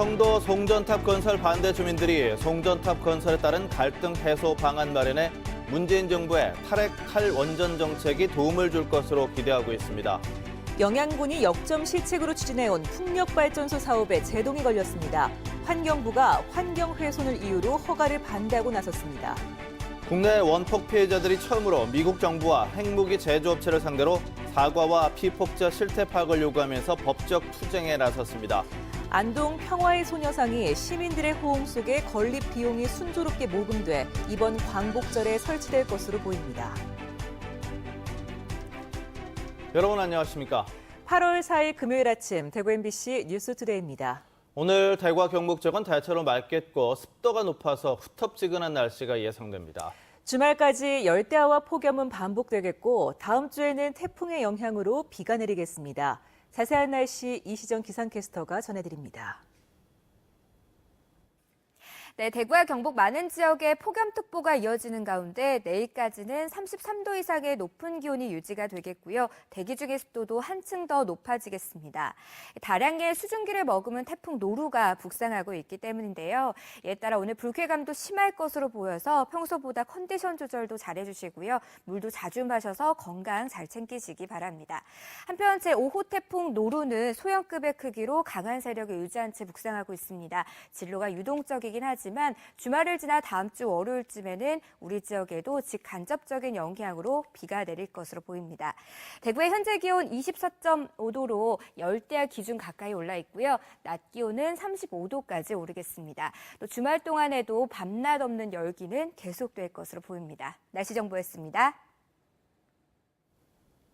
청도 송전탑 건설 반대 주민들이 송전탑 건설에 따른 갈등 해소 방안 마련에 문재인 정부의 탈핵 탈원전 정책이 도움을 줄 것으로 기대하고 있습니다. 영양군이 역점 실책으로 추진해온 풍력발전소 사업에 제동이 걸렸습니다. 환경부가 환경훼손을 이유로 허가를 반대하고 나섰습니다. 국내 원폭 피해자들이 처음으로 미국 정부와 핵무기 제조업체를 상대로 사과와 피폭자 실태 파악을 요구하면서 법적 투쟁에 나섰습니다. 안동 평화의 소녀상이 시민들의 호응 속에 건립 비용이 순조롭게 모금돼 이번 광복절에 설치될 것으로 보입니다. 여러분 안녕하십니까? 8월 4일 금요일 아침 대구 MBC 뉴스투데이입니다. 오늘 대구와 경북 지역은 대체로 맑겠고 습도가 높아서 후텁지근한 날씨가 예상됩니다. 주말까지 열대야와 폭염은 반복되겠고 다음 주에는 태풍의 영향으로 비가 내리겠습니다. 자세한 날씨 이시정 기상캐스터가 전해드립니다. 네, 대구와 경북 많은 지역에 폭염특보가 이어지는 가운데 내일까지는 33도 이상의 높은 기온이 유지가 되겠고요. 대기 중의 습도도 한층 더 높아지겠습니다. 다량의 수증기를 머금은 태풍 노루가 북상하고 있기 때문인데요. 이에 따라 오늘 불쾌감도 심할 것으로 보여서 평소보다 컨디션 조절도 잘해주시고요. 물도 자주 마셔서 건강 잘 챙기시기 바랍니다. 한편 제5호 태풍 노루는 소형급의 크기로 강한 세력을 유지한 채 북상하고 있습니다. 진로가 유동적이긴 하지만 주말을 지나 다음 주 월요일쯤에는 우리 지역에도 직간접적인 영향으로 비가 내릴 것으로 보입니다. 대구의 현재 기온 24.5도로 열대야 기준 가까이 올라 있고요. 낮 기온은 35도까지 오르겠습니다. 또 주말 동안에도 밤낮 없는 열기는 계속될 것으로 보입니다. 날씨 정보였습니다.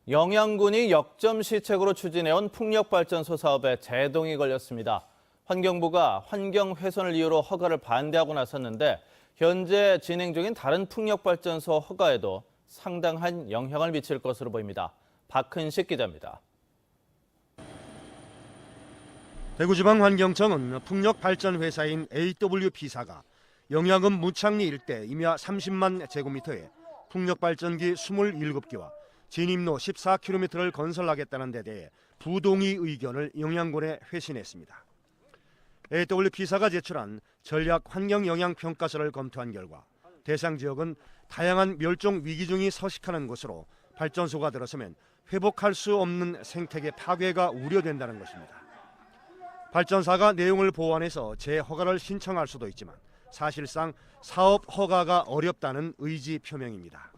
영양군이 역점 시책으로 추진해온 풍력발전소 사업에 제동이 걸렸습니다. 환경부가 환경훼손을 이유로 허가를 반대하고 나섰는데 현재 진행 중인 다른 풍력발전소 허가에도 상당한 영향을 미칠 것으로 보입니다. 박흔식 기자입니다. 대구지방환경청은 풍력발전회사인 AWP사가 영양군 무창리 일대 임야 30만 제곱미터에 풍력발전기 27기와 진입로 14km를 건설하겠다는 데 대해 부동의 의견을 영양군에 회신했습니다. AWP사가 제출한 전략 환경영향평가서를 검토한 결과 대상 지역은 다양한 멸종 위기종이 서식하는 곳으로 발전소가 들어서면 회복할 수 없는 생태계 파괴가 우려된다는 것입니다. 발전사가 내용을 보완해서 재허가를 신청할 수도 있지만 사실상 사업 허가가 어렵다는 의지 표명입니다.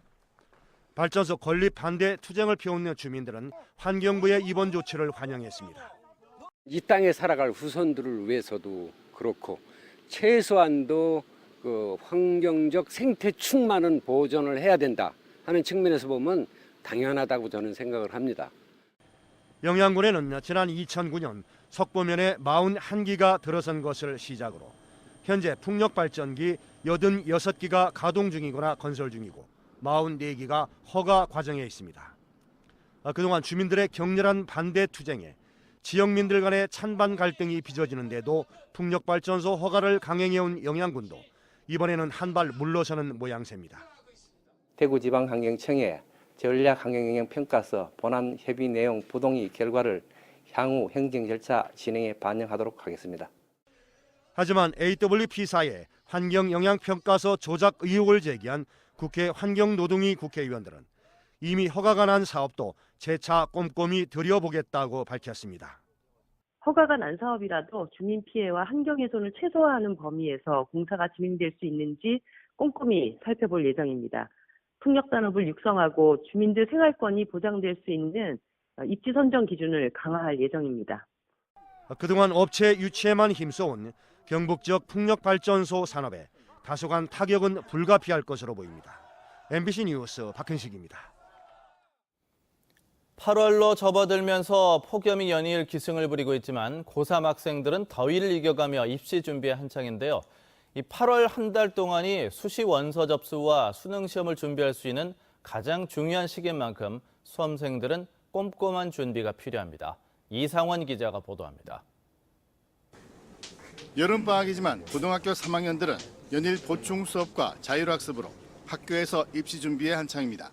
발전소 건립 반대 투쟁을 펴온 주민들은 환경부의 이번 조치를 환영했습니다. 이 땅에 살아갈 후손들을 위해서도 그렇고 최소한도 그 환경적 생태축만은 보존을 해야 된다 하는 측면에서 보면 당연하다고 저는 생각을 합니다. 영양군에는 지난 2009년 석보면에 41기가 들어선 것을 시작으로 현재 풍력발전기 86기가 가동 중이거나 건설 중이고 44기가 허가 과정에 있습니다. 그동안 주민들의 격렬한 반대 투쟁에 지역민들 간의 찬반 갈등이 빚어지는데도 풍력발전소 허가를 강행해온 영양군도 이번에는 한 발 물러서는 모양새입니다. 대구지방환경청의 전략환경영향평가서 본안 협의 내용 부동의 결과를 향후 행정 절차 진행에 반영하도록 하겠습니다. 하지만 AWP사의 환경영향평가서 조작 의혹을 제기한 국회 환경노동위 국회의원들은 이미 허가가 난 사업도 재차 꼼꼼히 들여보겠다고 밝혔습니다. 허가가 난 사업이라도 주민 피해와 환경 훼손을 최소화하는 범위에서 공사가 진행될 수 있는지 꼼꼼히 살펴볼 예정입니다. 풍력산업을 육성하고 주민들 생활권이 보장될 수 있는 입지 선정 기준을 강화할 예정입니다. 그동안 업체 유치에만 힘써온 경북 지역 풍력발전소 산업에 다소간 타격은 불가피할 것으로 보입니다. MBC 뉴스 박흔식입니다. 8월로 접어들면서 폭염이 연이을 기승을 부리고 있지만 고3 학생들은 더위를 이겨가며 입시 준비에 한창인데요. 이 8월 한 달 동안이 수시 원서 접수와 수능 시험을 준비할 수 있는 가장 중요한 시기인 만큼 수험생들은 꼼꼼한 준비가 필요합니다. 이상원 기자가 보도합니다. 여름방학이지만 고등학교 3학년들은 연일 보충 수업과 자율학습으로 학교에서 입시 준비에 한창입니다.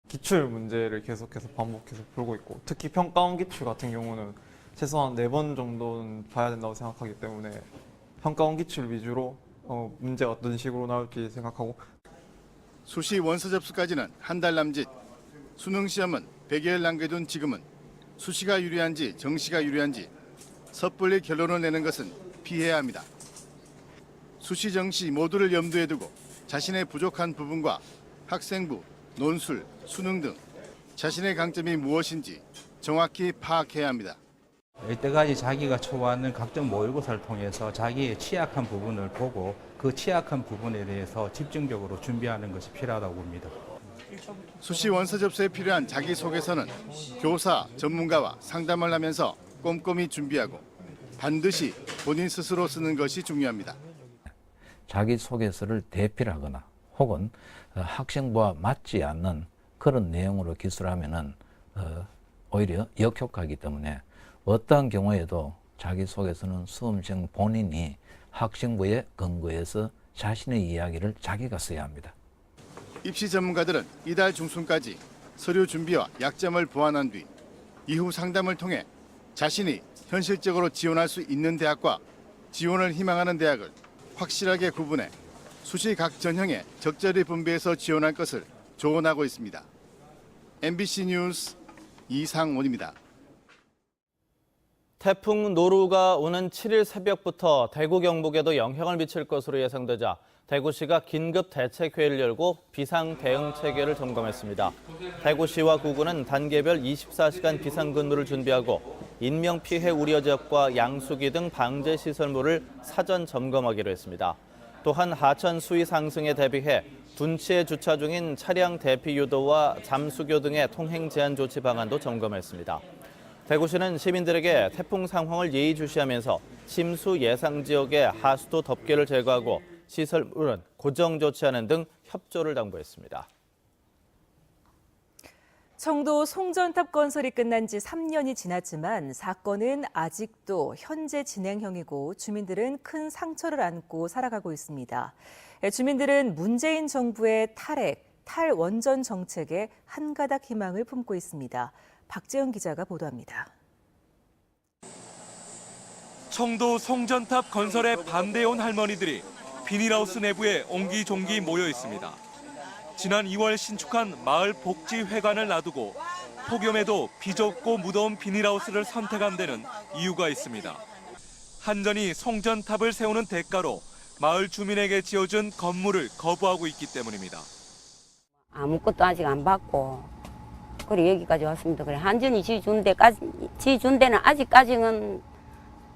기출 문제를 계속해서 반복해서 풀고 있고 특히 평가원 기출 같은 경우는 최소한 4번 정도는 봐야 된다고 생각하기 때문에 평가 원기출 위주로 문제가 어떤 식으로 나올지 생각하고 수시 원서 접수까지는 한 달 남짓. 수능 시험은 100여일 남겨둔 지금은 수시가 유리한지 정시가 유리한지 섣불리 결론을 내는 것은 피해야 합니다. 수시 정시 모두를 염두에 두고 자신의 부족한 부분과 학생부, 논술, 수능 등 자신의 강점이 무엇인지 정확히 파악해야 합니다. 이때까지 자기가 쳐왔는 각종 모의고사를 통해서 자기의 취약한 부분을 보고 그 취약한 부분에 대해서 집중적으로 준비하는 것이 필요하다고 봅니다. 수시 원서 접수에 필요한 자기소개서는 교사, 전문가와 상담을 하면서 꼼꼼히 준비하고 반드시 본인 스스로 쓰는 것이 중요합니다. 자기소개서를 대필하거나 혹은 학생부와 맞지 않는 그런 내용으로 기술하면은 오히려 역효과이기 때문에 어떠한 경우에도 자기소개서는 수험생 본인이 학생부에 근거해서 자신의 이야기를 자기가 써야 합니다. 입시 전문가들은 이달 중순까지 서류 준비와 약점을 보완한 뒤 이후 상담을 통해 자신이 현실적으로 지원할 수 있는 대학과 지원을 희망하는 대학을 확실하게 구분해 수시 각 전형에 적절히 분배해서 지원할 것을 조언하고 있습니다. MBC 뉴스 이상원입니다. 태풍 노루가 오는 7일 새벽부터 대구 경북에도 영향을 미칠 것으로 예상되자 대구시가 긴급 대책회의를 열고 비상 대응 체계를 점검했습니다. 대구시와 구군은 단계별 24시간 비상근무를 준비하고 인명피해 우려 지역과 양수기 등 방제 시설물을 사전 점검하기로 했습니다. 또한 하천 수위 상승에 대비해 둔치에 주차 중인 차량 대피 유도와 잠수교 등의 통행 제한 조치 방안도 점검했습니다. 대구시는 시민들에게 태풍 상황을 예의주시하면서 침수 예상 지역의 하수도 덮개를 제거하고 시설물은 고정 조치하는 등 협조를 당부했습니다. 청도 송전탑 건설이 끝난 지 3년이 지났지만 사건은 아직도 현재 진행형이고 주민들은 큰 상처를 안고 살아가고 있습니다. 주민들은 문재인 정부의 탈원전 정책에 한가닥 희망을 품고 있습니다. 박재영 기자가 보도합니다. 청도 송전탑 건설에 반대해온 할머니들이 비닐하우스 내부에 옹기종기 모여 있습니다. 지난 2월 신축한 마을 복지회관을 놔두고 폭염에도 비좁고 무더운 비닐하우스를 선택한 데는 이유가 있습니다. 한전이 송전탑을 세우는 대가로 마을 주민에게 지어준 건물을 거부하고 있기 때문입니다. 아무것도 아직 안 받고 그래 여기까지 왔습니다. 그래 한전이 지준 데는 아직까지는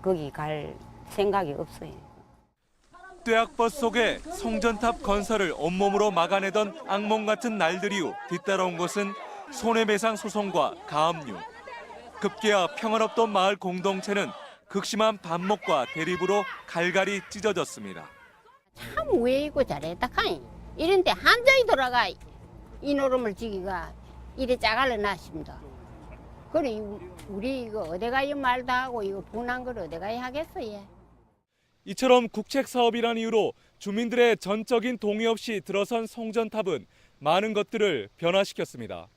거기 갈 생각이 없어요. 뙤약볕 속에 송전탑 건설을 온몸으로 막아내던 악몽 같은 날들 이후 뒤따라온 것은 손해배상 소송과 가압류. 급기야 평화롭던 마을 공동체는 극심한 반목과 대립으로 갈갈이 찢어졌습니다. 참 우애이고 잘했다 카이. 이런데 한전이 돌아가 이 노름을 지기가 이래 짜갈려 놨습니다. 그래 우리 이거 어디 가요 말도 하고 이거 분한 걸 어디 가야 하겠어요. 이처럼 국책 사업이란 이유로 주민들의 전적인 동의 없이 들어선 송전탑은 많은 것들을 변화시켰습니다.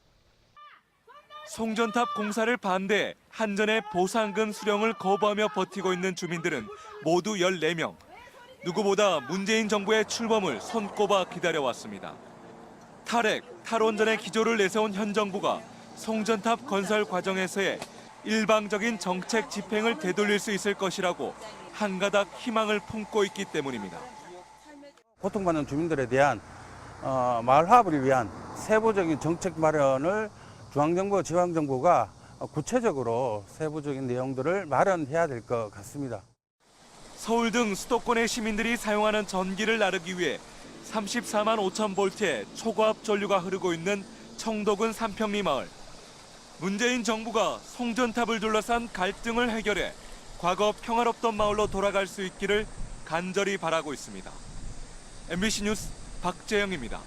송전탑 공사를 반대해 한전의 보상금 수령을 거부하며 버티고 있는 주민들은 모두 14명. 누구보다 문재인 정부의 출범을 손꼽아 기다려왔습니다. 탈원전의 기조를 내세운 현 정부가 송전탑 건설 과정에서의 일방적인 정책 집행을 되돌릴 수 있을 것이라고 한가닥 희망을 품고 있기 때문입니다. 고통받는 주민들에 대한 마을 화합을 위한 세부적인 정책 마련을 중앙정부, 지방정부가 구체적으로 세부적인 내용들을 마련해야 될 것 같습니다. 서울 등 수도권의 시민들이 사용하는 전기를 나르기 위해 34만 5천 볼트의 초고압 전류가 흐르고 있는 청도군 삼평리 마을. 문재인 정부가 송전탑을 둘러싼 갈등을 해결해 과거 평화롭던 마을로 돌아갈 수 있기를 간절히 바라고 있습니다. MBC 뉴스 박재영입니다.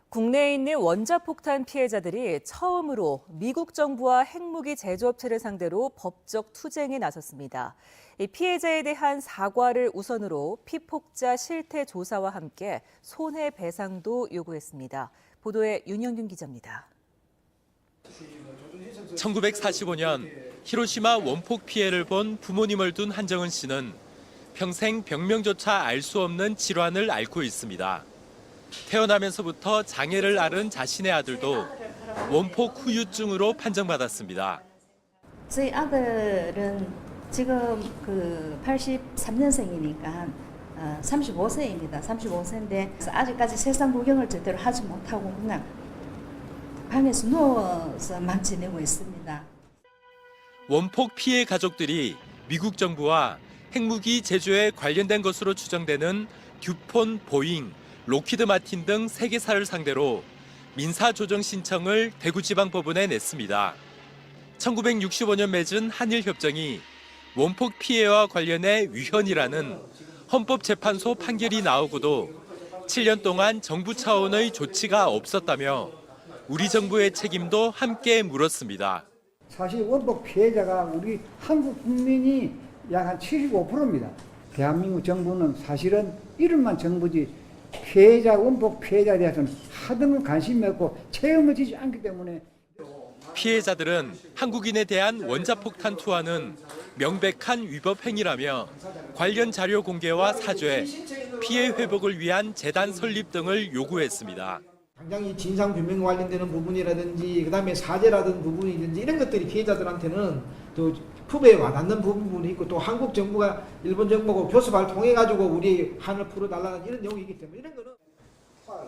국내에 있는 원자폭탄 피해자들이 처음으로 미국 정부와 핵무기 제조업체를 상대로 법적 투쟁에 나섰습니다. 이 피해자에 대한 사과를 우선으로 피폭자 실태 조사와 함께 손해배상도 요구했습니다. 보도에 윤영균 기자입니다. 1945년 히로시마 원폭 피해를 본 부모님을 둔 한정은 씨는 평생 병명조차 알 수 없는 질환을 앓고 있습니다. 태어나면서부터 장애를 앓은 자신의 아들도 원폭 후유증으로 판정받았습니다. 저희 아들은 지금 83년생이니까 35세입니다. 35세인데 아직까지 세상 구경을 제대로 하지 못하고 그냥 방에서 누워서만 지내고 있습니다. 원폭 피해 가족들이 미국 정부와 핵무기 제조에 관련된 것으로 추정되는 듀폰, 보잉, 록히드 마틴 등 3개사를 상대로 민사조정 신청을 대구지방법원에 냈습니다. 1965년 맺은 한일협정이 원폭 피해와 관련해 위헌이라는 헌법재판소 판결이 나오고도 7년 동안 정부 차원의 조치가 없었다며 우리 정부의 책임도 함께 물었습니다. 사실 원폭 피해자가 우리 한국 국민이 약 한 75%입니다. 대한민국 정부는 사실은 이름만 정부지 원폭 피해자에 대해서는 하등을 관심이 없고 책임을 지지 않기 때문에 피해자들은 한국인에 대한 원자폭탄 투하는 명백한 위법 행위라며 관련 자료 공개와 사죄, 피해 회복을 위한 재단 설립 등을 요구했습니다. 당장 진상 규명 관련되는 부분이라든지 그다음에 사죄라든 부분이든지 이런 것들이 피해자들한테는 또 품에 와닿는 부분이 있고 또 한국 정부가 일본 정부하고 교섭을 통해 가지고 우리 한을 풀어달라는 이런 내용이기 때문에 이런 거는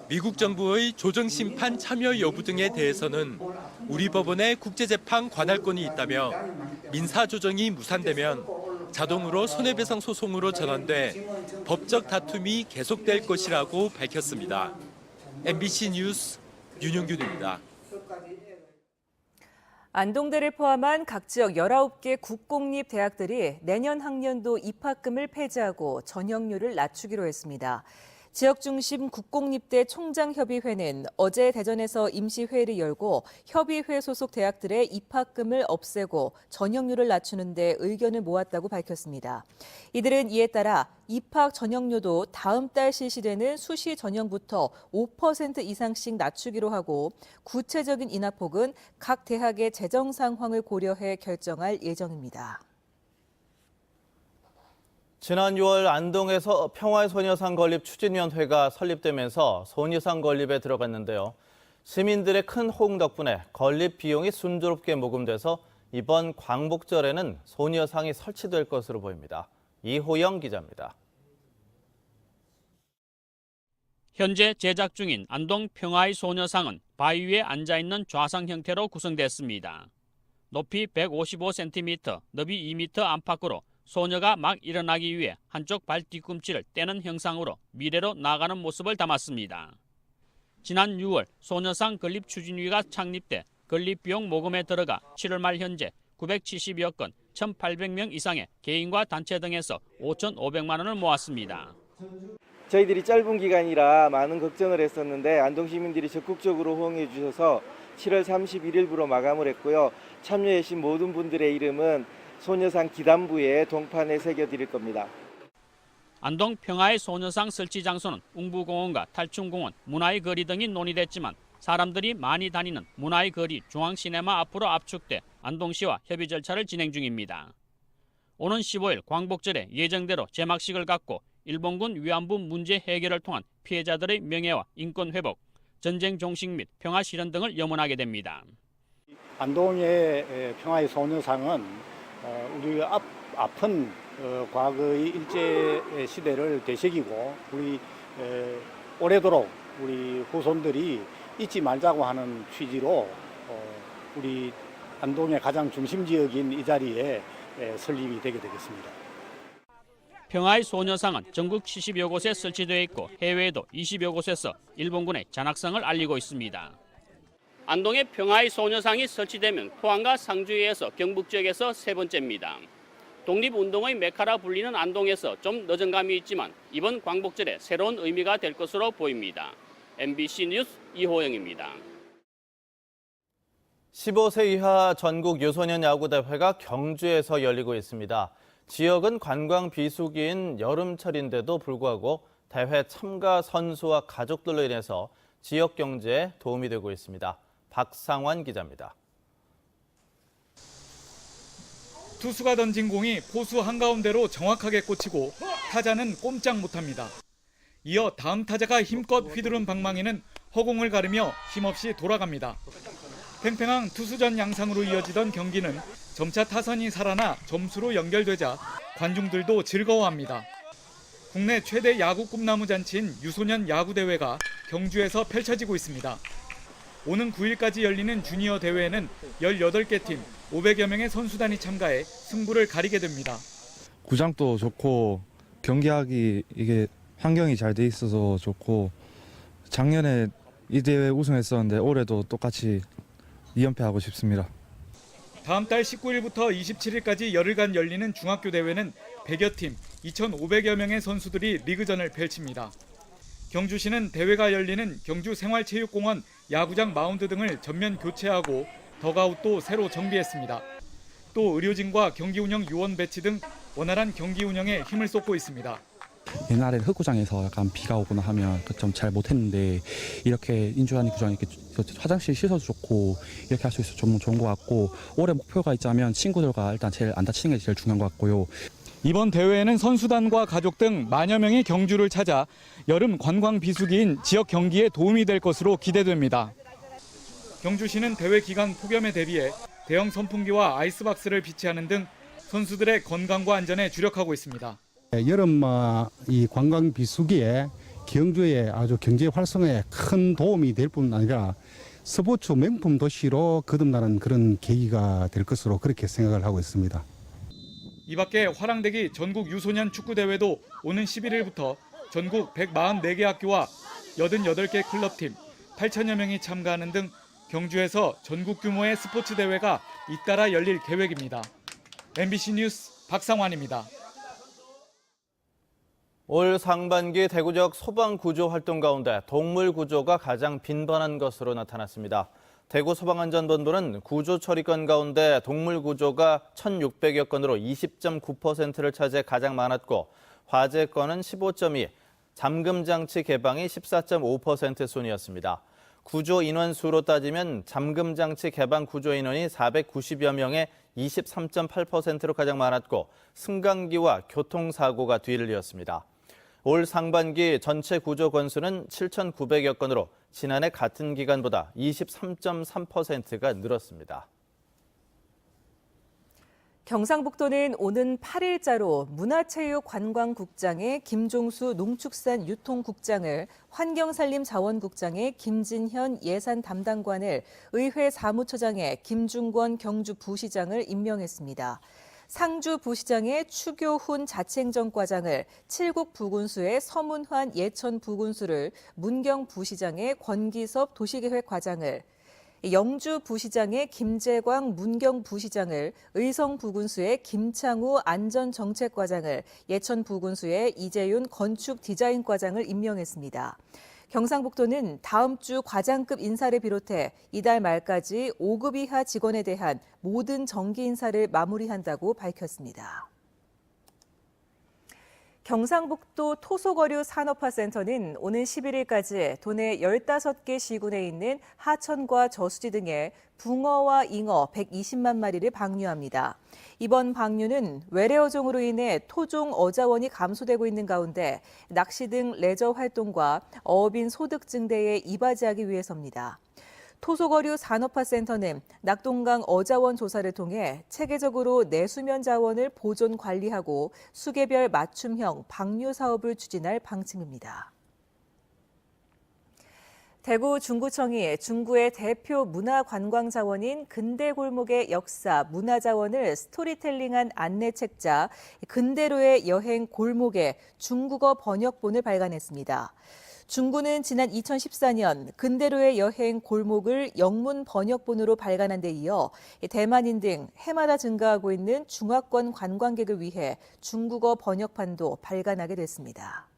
미국 정부의 조정심판 참여 여부 등에 대해서는 우리 법원에 국제재판 관할권이 있다며 민사조정이 무산되면 자동으로 손해배상 소송으로 전환돼 법적 다툼이 계속될 것이라고 밝혔습니다. MBC 뉴스 윤용균입니다. 안동대를 포함한 각 지역 19개 국공립 대학들이 내년 학년도 입학금을 폐지하고 전형률을 낮추기로 했습니다. 지역 중심 국공립대 총장협의회는 어제 대전에서 임시회의를 열고 협의회 소속 대학들의 입학금을 없애고 전형률을 낮추는 데 의견을 모았다고 밝혔습니다. 이들은 이에 따라 입학 전형료도 다음 달 실시되는 수시 전형부터 5% 이상씩 낮추기로 하고 구체적인 인하폭은 각 대학의 재정 상황을 고려해 결정할 예정입니다. 지난 6월 안동에서 평화소녀상 건립 추진위원회가 설립되면서 소녀상 건립에 들어갔는데요. 시민들의 큰 호응 덕분에 건립 비용이 순조롭게 모금돼서 이번 광복절에는 소녀상이 설치될 것으로 보입니다. 이호영 기자입니다. 현재 제작 중인 안동 평화의 소녀상은 바위 위에 앉아있는 좌상 형태로 구성됐습니다. 높이 155cm, 너비 2m 안팎으로 소녀가 막 일어나기 위해 한쪽 발 뒤꿈치를 떼는 형상으로 미래로 나아가는 모습을 담았습니다. 지난 6월 소녀상 건립 추진위가 창립돼 건립 비용 모금에 들어가 7월 말 현재 970여 건 1,800명 이상의 개인과 단체 등에서 5,500만 원을 모았습니다. 저희들이 짧은 기간이라 많은 걱정을 했었는데 안동 시민들이 적극적으로 호응해 주셔서 7월 31일부로 마감을 했고요. 참여해 주신 모든 분들의 이름은 소녀상 기단부에 동판에 새겨드릴 겁니다. 안동 평화의 소녀상 설치 장소는 웅부공원과 탈춤공원, 문화의 거리 등이 논의됐지만 사람들이 많이 다니는 문화의 거리 중앙시네마 앞으로 압축돼 안동시와 협의 절차를 진행 중입니다. 오는 15일 광복절에 예정대로 개막식을 갖고 일본군 위안부 문제 해결을 통한 피해자들의 명예와 인권 회복, 전쟁 종식 및 평화 실현 등을 염원하게 됩니다. 안동의 평화의 소녀상은 우리 아픈 과거의 일제 시대를 되새기고 우리 오래도록 우리 후손들이 잊지 말자고 하는 취지로 우리 안동의 가장 중심 지역인 이 자리에 설립이 되게 되겠습니다. 평화의 소녀상은 전국 70여 곳에 설치되어 있고 해외에도 20여 곳에서 일본군의 잔악성을 알리고 있습니다. 안동의 평화의 소녀상이 설치되면 포항과 상주에서 경북 지역에서 세 번째입니다. 독립운동의 메카라 불리는 안동에서 좀 늦은 감이 있지만 이번 광복절에 새로운 의미가 될 것으로 보입니다. MBC 뉴스 이호영입니다. 15세 이하 전국 유소년 야구대회가 경주에서 열리고 있습니다. 지역은 관광 비수기인 여름철인데도 불구하고 대회 참가 선수와 가족들로 인해서 지역 경제에 도움이 되고 있습니다. 박상환 기자입니다. 투수가 던진 공이 포수 한가운데로 정확하게 꽂히고 타자는 꼼짝 못합니다. 이어 다음 타자가 힘껏 휘두른 방망이는 허공을 가르며 힘없이 돌아갑니다. 팽팽한 투수전 양상으로 이어지던 경기는 점차 타선이 살아나 점수로 연결되자 관중들도 즐거워합니다. 국내 최대 야구 꿈나무 잔치인 유소년 야구대회가 경주에서 펼쳐지고 있습니다. 오는 9일까지 열리는 주니어 대회에는 18개 팀 500여 명의 선수단이 참가해 승부를 가리게 됩니다. 구장도 좋고 경기하기 이게 환경이 잘 돼 있어서 좋고 작년에 이 대회 우승했었는데 올해도 똑같이 2연패하고 싶습니다. 다음 달 19일부터 27일까지 열흘간 열리는 중학교 대회는 100여 팀 2,500여 명의 선수들이 리그전을 펼칩니다. 경주시는 대회가 열리는 경주생활체육공원 야구장 마운드 등을 전면 교체하고 덕아웃도 새로 정비했습니다. 또 의료진과 경기 운영 요원 배치 등 원활한 경기 운영에 힘을 쏟고 있습니다. 옛날에 흑구장에서 약간 비가 오거나 하면 좀 잘 못했는데 이렇게 인주한 구장이 이렇게 화장실 시설도 좋고 이렇게 할 수 있어서 좀 좋은 것 같고 올해 목표가 있자면 친구들과 일단 제일 안 다치는 게 제일 중요한 것 같고요. 이번 대회에는 선수단과 가족 등 만여 명이 경주를 찾아 여름 관광 비수기인 지역 경기에 도움이 될 것으로 기대됩니다. 경주시는 대회 기간 폭염에 대비해 대형 선풍기와 아이스박스를 비치하는 등 선수들의 건강과 안전에 주력하고 있습니다. 여름 이 관광 비수기에 경주의 아주 경제 활성화에 큰 도움이 될 뿐 아니라 스포츠 명품 도시로 거듭나는 그런 계기가 될 것으로 그렇게 생각을 하고 있습니다. 이 밖에 화랑대기 전국 유소년 축구대회도 오는 11일부터 전국 144개 학교와 88개 클럽팀 8천여 명이 참가하는 등 경주에서 전국 규모의 스포츠 대회가 잇따라 열릴 계획입니다. MBC 뉴스 박상환입니다. 올 상반기 대구적 소방 구조 활동 가운데 동물 구조가 가장 빈번한 것으로 나타났습니다. 대구 소방안전본부는 구조 처리건 가운데 동물 구조가 1,600여 건으로 20.9%를 차지해 가장 많았고 화재 건은 15.2, 잠금 장치 개방이 14.5% 순이었습니다. 구조 인원 수로 따지면 잠금 장치 개방 구조 인원이 490여 명에 23.8%로 가장 많았고 승강기와 교통사고가 뒤를 이었습니다. 올 상반기 전체 구조 건수는 7,900여 건으로 지난해 같은 기간보다 23.3%가 늘었습니다. 경상북도는 오는 8일자로 문화체육관광국장의 김종수 농축산유통국장을, 환경산림자원국장의 김진현 예산담당관을, 의회 사무처장의 김중권 경주부시장을 임명했습니다. 상주 부시장의 추교훈 자치행정과장을, 칠곡 부군수의 서문환 예천 부군수를, 문경 부시장의 권기섭 도시계획과장을, 영주 부시장의 김재광 문경 부시장을, 의성 부군수의 김창우 안전정책과장을, 예천 부군수의 이재윤 건축디자인과장을 임명했습니다. 경상북도는 다음 주 과장급 인사를 비롯해 이달 말까지 5급 이하 직원에 대한 모든 정기 인사를 마무리한다고 밝혔습니다. 경상북도 토속어류 산업화센터는 오는 11일까지 도내 15개 시군에 있는 하천과 저수지 등에 붕어와 잉어 120만 마리를 방류합니다. 이번 방류는 외래어종으로 인해 토종 어자원이 감소되고 있는 가운데 낚시 등 레저 활동과 어업인 소득 증대에 이바지하기 위해서입니다. 토속어류 산업화센터는 낙동강 어자원 조사를 통해 체계적으로 내수면 자원을 보존 관리하고 수계별 맞춤형 방류 사업을 추진할 방침입니다. 대구 중구청이 중구의 대표 문화관광자원인 근대골목의 역사, 문화자원을 스토리텔링한 안내책자 근대로의 여행 골목에 중국어 번역본을 발간했습니다. 중구는 지난 2014년 근대로의 여행 골목을 영문 번역본으로 발간한 데 이어 대만인 등 해마다 증가하고 있는 중화권 관광객을 위해 중국어 번역판도 발간하게 됐습니다.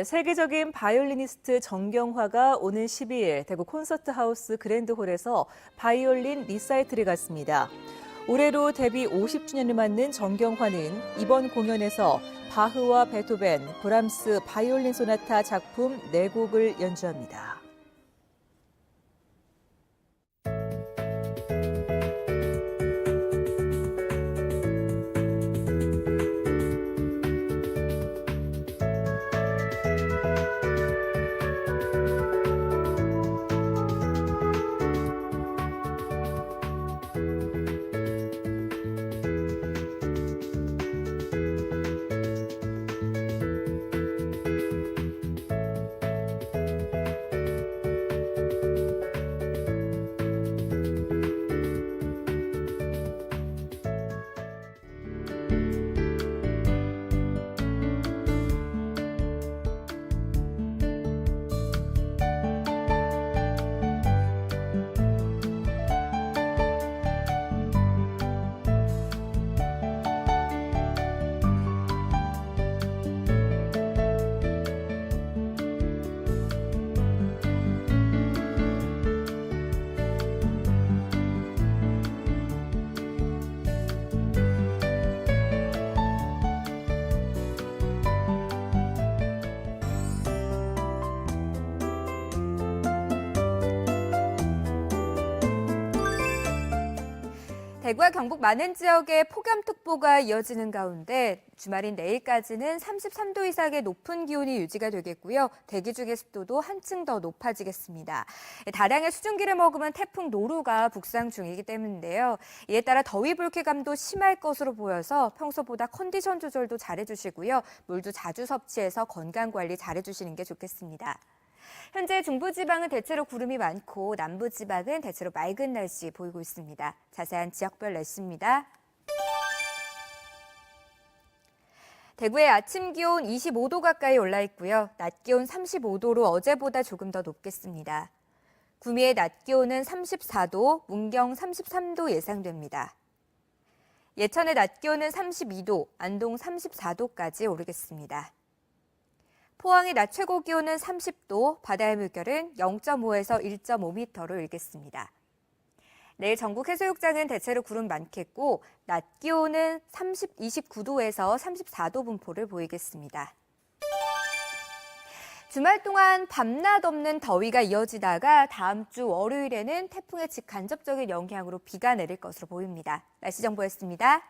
세계적인 바이올리니스트 정경화가 오는 12일 대구 콘서트하우스 그랜드홀에서 바이올린 리사이틀을 갖습니다. 올해로 데뷔 50주년을 맞는 정경화는 이번 공연에서 바흐와 베토벤, 브람스 바이올린 소나타 작품 4곡을 연주합니다. 대구와 경북 많은 지역에 폭염특보가 이어지는 가운데 주말인 내일까지는 33도 이상의 높은 기온이 유지가 되겠고요. 대기 중의 습도도 한층 더 높아지겠습니다. 다량의 수증기를 머금은 태풍 노루가 북상 중이기 때문인데요. 이에 따라 더위 불쾌감도 심할 것으로 보여서 평소보다 컨디션 조절도 잘해주시고요. 물도 자주 섭취해서 건강관리 잘해주시는 게 좋겠습니다. 현재 중부지방은 대체로 구름이 많고 남부지방은 대체로 맑은 날씨 보이고 있습니다. 자세한 지역별 날씨입니다. 대구의 아침 기온 25도 가까이 올라 있고요. 낮 기온 35도로 어제보다 조금 더 높겠습니다. 구미의 낮 기온은 34도, 문경 33도 예상됩니다. 예천의 낮 기온은 32도, 안동 34도까지 오르겠습니다. 포항의 낮 최고 기온은 30도, 바다의 물결은 0.5에서 1.5m로 일겠습니다. 내일 전국 해수욕장은 대체로 구름 많겠고 낮 기온은 29도에서 34도 분포를 보이겠습니다. 주말 동안 밤낮 없는 더위가 이어지다가 다음 주 월요일에는 태풍의 직간접적인 영향으로 비가 내릴 것으로 보입니다. 날씨 정보였습니다.